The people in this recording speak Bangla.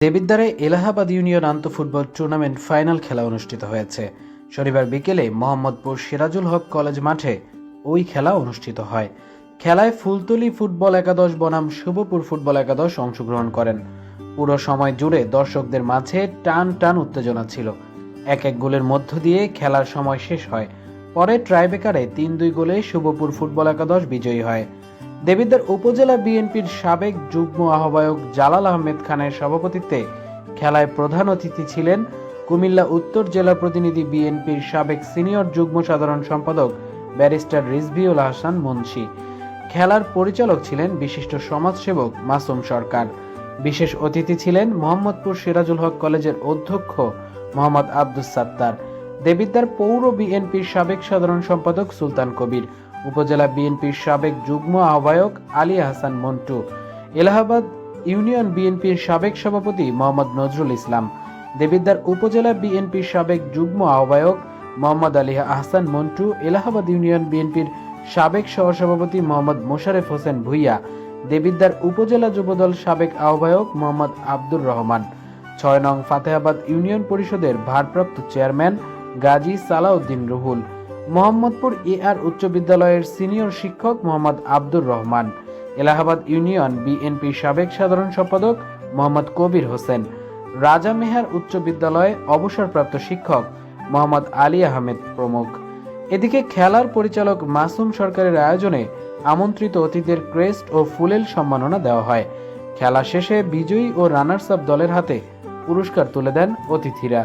দেবিদ্বারে এলাহাবাদ ইউনিয়ন আন্তঃফুটবল টুর্নামেন্ট ফাইনাল খেলা অনুষ্ঠিত হয়েছে। শনিবার বিকেলে মোহাম্মদপুর সিরাজুল হক কলেজ মাঠে ওই খেলা অনুষ্ঠিত হয়। খেলায় ফুলতলী ফুটবল একাদশ বনাম শুভপুর ফুটবল একাদশ অংশগ্রহণ করেন। পুরো সময় জুড়ে দর্শকদের মাঝে টান টান উত্তেজনা ছিল। এক এক গোলের মধ্য দিয়ে খেলার সময় শেষ হয়। পরে ট্রাইবেকারে ৩-২ গোলে শুভপুর ফুটবল একাদশ বিজয়ী হয়। দেবিদ্বার উপজেলা বিএনপির সাবেক যুগ্ম আহ্বায়ক জালাল আহমেদ খানের সভাপতিত্বে খেলায় প্রধান অতিথি ছিলেন কুমিল্লা উত্তর জেলা প্রতিনিধি বিএনপির সাবেক সিনিয়র যুগ্ম সাধারণ সম্পাদক ব্যারিস্টার রিজভিউল হাসান মুন্সি। খেলার পরিচালক ছিলেন বিশিষ্ট সমাজসেবক মাসুম সরকার। বিশেষ অতিথি ছিলেন মোহাম্মদপুর সিরাজুল হক কলেজের অধ্যক্ষ মোহাম্মদ আব্দুস সাত্তার, দেবিদ্বার পৌর বিএনপির সাবেক সাধারণ সম্পাদক সুলতান কবির, উপজেলা বিএনপির সাবেক যুগ্ম আহ্বায়ক আলী হাসান মন্টু, এলাহাবাদ ইউনিয়ন বিএনপির সাবেক সভাপতি মোহাম্মদ নজরুল ইসলাম, দেবিদ্বার উপজেলা বিএনপির সাবেক যুগ্ম আহ্বায়ক মোহাম্মদ আলী আহসান মন্টু, এলাহাবাদ ইউনিয়ন বিএনপির সাবেক সহসভাপতি মোহাম্মদ মোশারেফ হোসেন ভুইয়া, দেবিদ্বার উপজেলা যুবদল সাবেক আহ্বায়ক মোহাম্মদ আব্দুর রহমান, ৬ নং ফাতেহাবাদ ইউনিয়ন পরিষদের ভারপ্রাপ্ত চেয়ারম্যান গাজী সালাউদ্দিন রুহুল, মোহাম্মদপুর এআর উচ্চ বিদ্যালয়ের সিনিয়র শিক্ষক মোহাম্মদ আব্দুর রহমান, এলাহাবাদ ইউনিয়ন বিএনপি সাবেক সাধারণ সম্পাদক মোহাম্মদ কবির হোসেন, রাজা মেহার উচ্চ বিদ্যালয়ে অবসরপ্রাপ্ত শিক্ষক মোহাম্মদ আলী আহমেদ প্রমুখ। এদিকে খেলার পরিচালক মাসুম সরকারের আয়োজনে আমন্ত্রিত অতিথিদের ক্রেস্ট ও ফুলেল সম্মাননা দেওয়া হয়। খেলা শেষে বিজয়ী ও রানার্স আপ দলের হাতে পুরস্কার তুলে দেন অতিথিরা।